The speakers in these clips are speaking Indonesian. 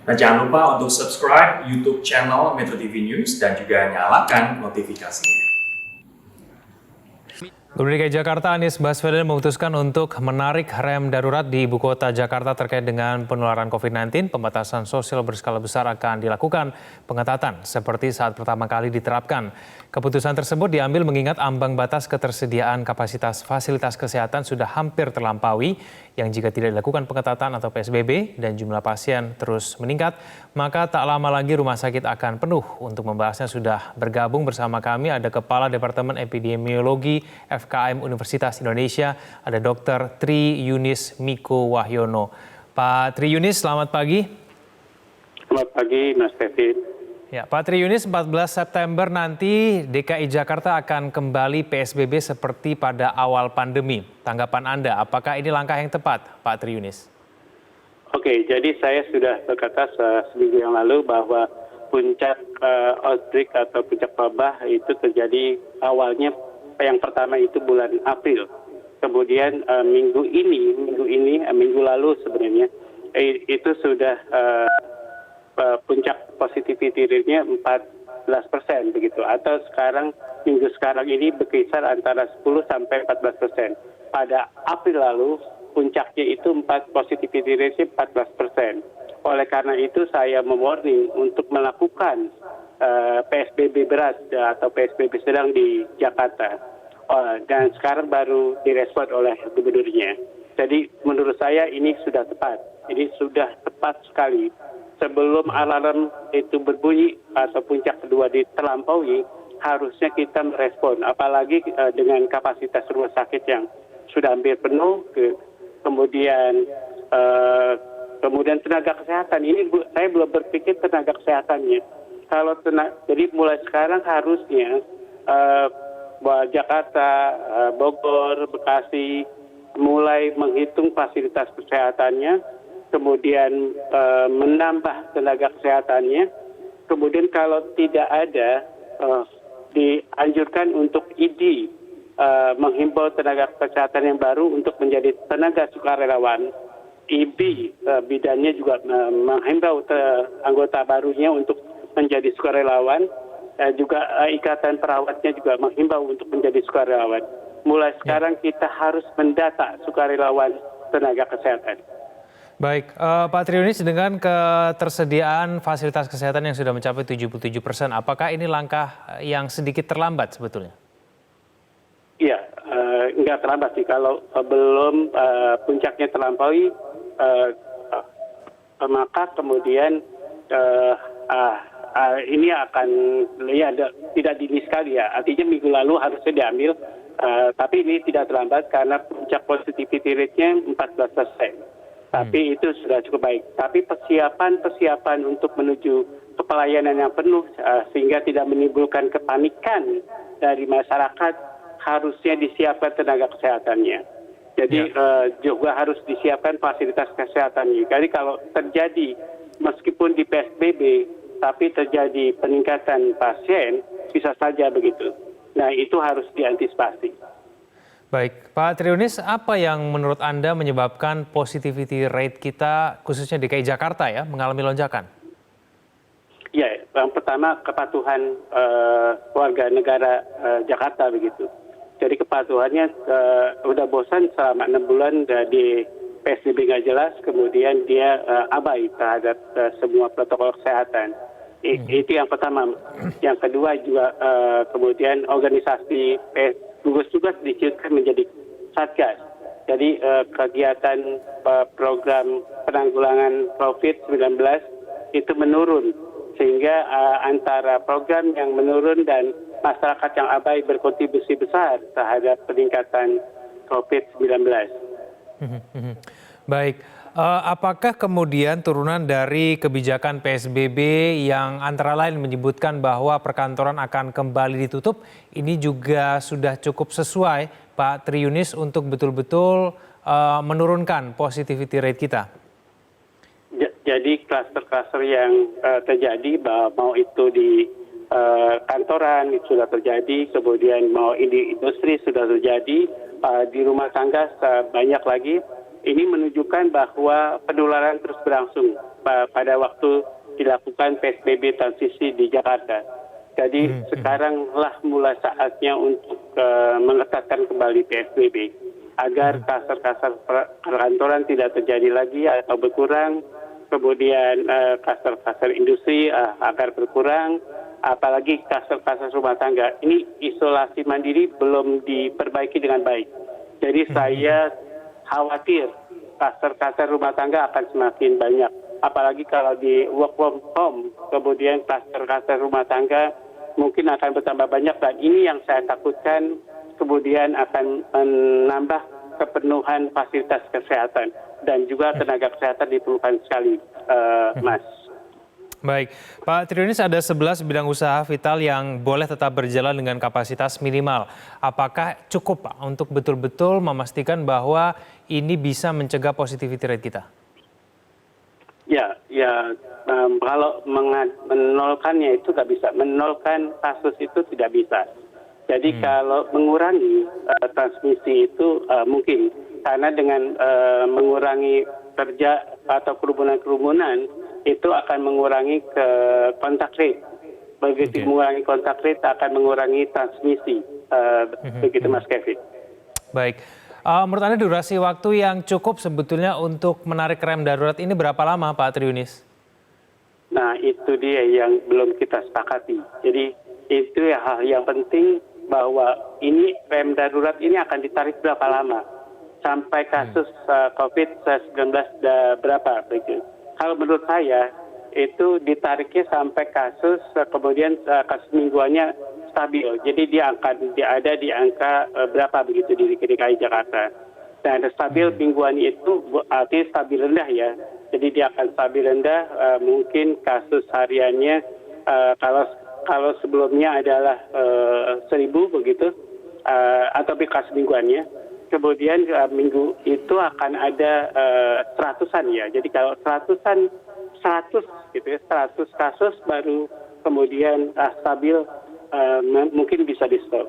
Dan jangan lupa untuk subscribe YouTube channel Metro TV News dan juga nyalakan notifikasinya. Gubernur DKI Jakarta Anies Baswedan memutuskan untuk menarik rem darurat di ibu kota Jakarta terkait dengan penularan COVID-19. Pembatasan sosial berskala besar akan dilakukan, pengetatan seperti saat pertama kali diterapkan. Keputusan tersebut diambil mengingat ambang batas ketersediaan kapasitas fasilitas kesehatan sudah hampir terlampaui, yang jika tidak dilakukan pengetatan atau PSBB dan jumlah pasien terus meningkat, maka tak lama lagi rumah sakit akan penuh. Untuk membahasnya sudah bergabung bersama kami ada Kepala Departemen Epidemiologi FKM Universitas Indonesia, ada Dr. Tri Yunis Miko Wahyono. Pak Tri Yunis, selamat pagi. Selamat pagi, Mas Kevin. Ya, Pak Tri Yunis, 14 September nanti DKI Jakarta akan kembali PSBB seperti pada awal pandemi. Tanggapan Anda, apakah ini langkah yang tepat, Pak Tri Yunis? Oke, jadi saya sudah berkata seminggu yang lalu bahwa puncak outbreak atau puncak wabah itu terjadi awalnya yang pertama itu bulan April. Kemudian minggu lalu sebenarnya itu sudah puncak positivity rate-nya 14% begitu. Atau minggu sekarang ini berkisar antara 10 sampai 14%. Pada April lalu puncaknya itu positivity rate-nya 14%. Oleh karena itu saya mewarning untuk melakukan PSBB berat atau PSBB sedang di Jakarta. Dan sekarang baru direspon oleh gubernurnya. Jadi menurut saya ini sudah tepat. Ini sudah tepat sekali. Sebelum alarm itu berbunyi atau puncak kedua terlampaui, harusnya kita merespon. Apalagi dengan kapasitas rumah sakit yang sudah hampir penuh, kemudian tenaga kesehatan. Ini saya belum berpikir tenaga kesehatannya. Jadi mulai sekarang harusnya Jakarta, Bogor, Bekasi mulai menghitung fasilitas kesehatannya, kemudian menambah tenaga kesehatannya, kemudian kalau tidak ada dianjurkan untuk ID, menghimbau tenaga kesehatan yang baru untuk menjadi tenaga sukarelawan. IB bidannya juga menghimbau anggota barunya untuk menjadi sukarelawan. Juga ikatan perawatnya juga menghimbau untuk menjadi sukarelawan. Mulai sekarang kita harus mendata sukarelawan tenaga kesehatan. Baik, Pak Tri Yunis, dengan ketersediaan fasilitas kesehatan yang sudah mencapai 77%, apakah ini langkah yang sedikit terlambat sebetulnya? Iya, nggak terlambat sih. Kalau belum puncaknya terlampaui, maka kemudian ini akan tidak dini sekali ya. Artinya minggu lalu harusnya diambil, tapi ini tidak terlambat karena puncak positivity rate-nya 14%. Tapi itu sudah cukup baik. Tapi persiapan untuk menuju ke pelayanan yang penuh sehingga tidak menimbulkan kepanikan dari masyarakat harusnya disiapkan tenaga kesehatannya. Jadi juga harus disiapkan fasilitas kesehatannya. Jadi kalau terjadi meskipun di PSBB tapi terjadi peningkatan pasien, bisa saja begitu. Nah, itu harus diantisipasi. Baik, Pak Tri Yunis, apa yang menurut Anda menyebabkan positivity rate kita, khususnya DKI Jakarta ya, mengalami lonjakan? Ya, yang pertama kepatuhan warga negara Jakarta begitu. Jadi kepatuhannya udah bosan selama 6 bulan di PSBB nggak jelas, kemudian dia abai terhadap semua protokol kesehatan. Itu yang pertama. Yang kedua juga kemudian organisasi gugus tugas diciptakan menjadi satgas. Jadi kegiatan program penanggulangan COVID-19 itu menurun. Sehingga antara program yang menurun dan masyarakat yang abai berkontribusi besar terhadap peningkatan COVID-19. Baik, apakah kemudian turunan dari kebijakan PSBB yang antara lain menyebutkan bahwa perkantoran akan kembali ditutup, ini juga sudah cukup sesuai, Pak Tri Yunis, untuk betul-betul menurunkan positivity rate kita? Jadi kluster-kluster yang terjadi, mau itu di kantoran itu sudah terjadi, kemudian mau di industri sudah terjadi, di rumah tangga banyak lagi. Ini menunjukkan bahwa penularan terus berlangsung. pada waktu dilakukan PSBB transisi di Jakarta. Jadi sekaranglah mulai saatnya untuk mengetatkan kembali PSBB agar kluster-kluster perkantoran tidak terjadi lagi atau berkurang, kemudian kluster-kluster industri agar berkurang, apalagi kluster-kluster rumah tangga. Ini isolasi mandiri belum diperbaiki dengan baik. Jadi saya khawatir kluster-kluster rumah tangga akan semakin banyak. Apalagi kalau di work from home, kemudian kluster-kluster rumah tangga mungkin akan bertambah banyak, dan ini yang saya takutkan kemudian akan menambah kepenuhan fasilitas kesehatan, dan juga tenaga kesehatan diperlukan sekali, Mas. Baik, Pak Triunis, ada 11 bidang usaha vital yang boleh tetap berjalan dengan kapasitas minimal. Apakah cukup, Pak, untuk betul-betul memastikan bahwa ini bisa mencegah positivity rate kita? Ya, kalau menolkannya itu nggak bisa. Menolkan kasus itu tidak bisa. Jadi kalau mengurangi transmisi itu mungkin. Karena dengan mengurangi kerja atau kerumunan itu akan mengurangi kontak rate. Begitu mengurangi kontak rate akan mengurangi transmisi. Begitu Mas Kevin. Baik. Menurut Anda durasi waktu yang cukup sebetulnya untuk menarik rem darurat ini berapa lama, Pak Triunis? Nah, itu dia yang belum kita sepakati. Jadi itu ya hal yang penting, bahwa ini rem darurat ini akan ditarik berapa lama sampai kasus COVID-19 berapa begitu. Kalau menurut saya itu ditariknya sampai kasus kemudian kasus mingguannya stabil. Jadi dia akan ada di angka berapa begitu di DKI Jakarta. Dan stabil mingguan itu artinya stabil rendah ya. Jadi dia akan stabil rendah, mungkin kasus hariannya kalau sebelumnya adalah 1.000 begitu, atau kasus mingguannya. Kemudian minggu itu akan ada seratusan ya. Jadi kalau 100 gitu ya, 100 kasus baru kemudian stabil, mungkin bisa di stop.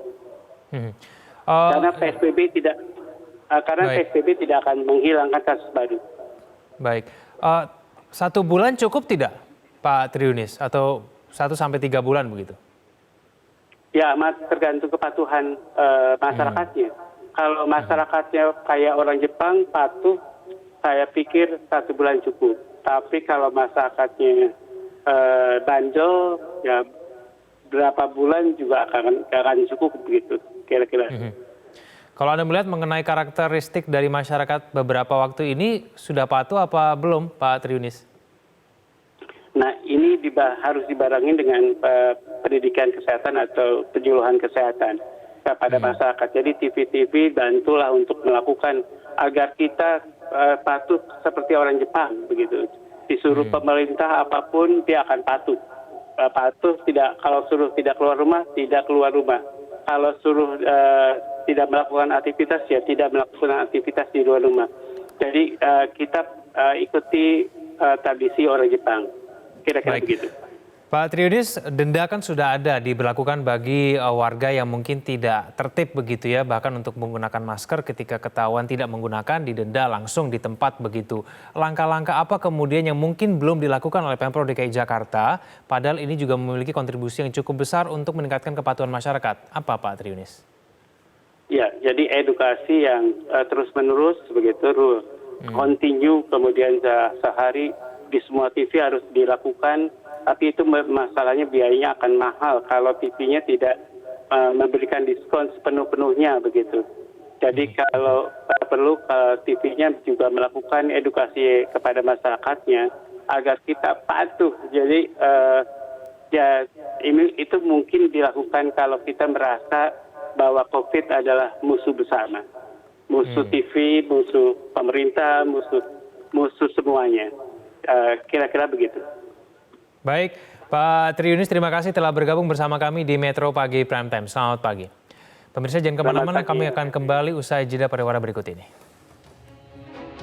Karena PSBB tidak akan menghilangkan kasus baru. Baik. 1 bulan cukup tidak, Pak Triunis, atau 1 sampai 3 bulan begitu? Ya, tergantung kepatuhan masyarakatnya. Kalau masyarakatnya kayak orang Jepang patuh, saya pikir 1 bulan cukup. Tapi kalau masyarakatnya bandel, ya berapa bulan juga akan cukup begitu, kira-kira. Kalau Anda melihat mengenai karakteristik dari masyarakat beberapa waktu ini, sudah patuh apa belum, Pak Triunis? Nah, ini harus dibarengi dengan pendidikan kesehatan atau penyuluhan kesehatan kepada masyarakat. Jadi TV-TV bantulah untuk melakukan agar kita patuh seperti orang Jepang begitu. Disuruh pemerintah apapun dia akan patuh. Kalau suruh tidak keluar rumah, tidak keluar rumah. Kalau suruh tidak melakukan aktivitas, ya tidak melakukan aktivitas di luar rumah. Jadi kita ikuti tradisi orang Jepang. Kira-kira begitu. Pak Triunis, denda kan sudah ada diberlakukan bagi warga yang mungkin tidak tertib begitu ya, bahkan untuk menggunakan masker ketika ketahuan tidak menggunakan didenda langsung di tempat begitu. Langkah-langkah apa kemudian yang mungkin belum dilakukan oleh Pemprov DKI Jakarta, padahal ini juga memiliki kontribusi yang cukup besar untuk meningkatkan kepatuhan masyarakat. Apa, Pak Triunis? Ya, jadi edukasi yang terus-menerus begitu, continue, kemudian sehari di semua TV harus dilakukan. Tapi itu masalahnya biayanya akan mahal kalau TV-nya tidak memberikan diskon sepenuh-penuhnya begitu. Jadi kalau perlu TV-nya juga melakukan edukasi kepada masyarakatnya agar kita patuh. Jadi itu mungkin dilakukan kalau kita merasa bahwa COVID adalah musuh bersama. Musuh TV, musuh pemerintah, musuh semuanya. Kira-kira begitu. Baik, Pak Triunis, terima kasih telah bergabung bersama kami di Metro Pagi Prime Time. Selamat pagi. Pemirsa jangan kemana-mana, kami akan kembali usai jeda pada warna berikut ini.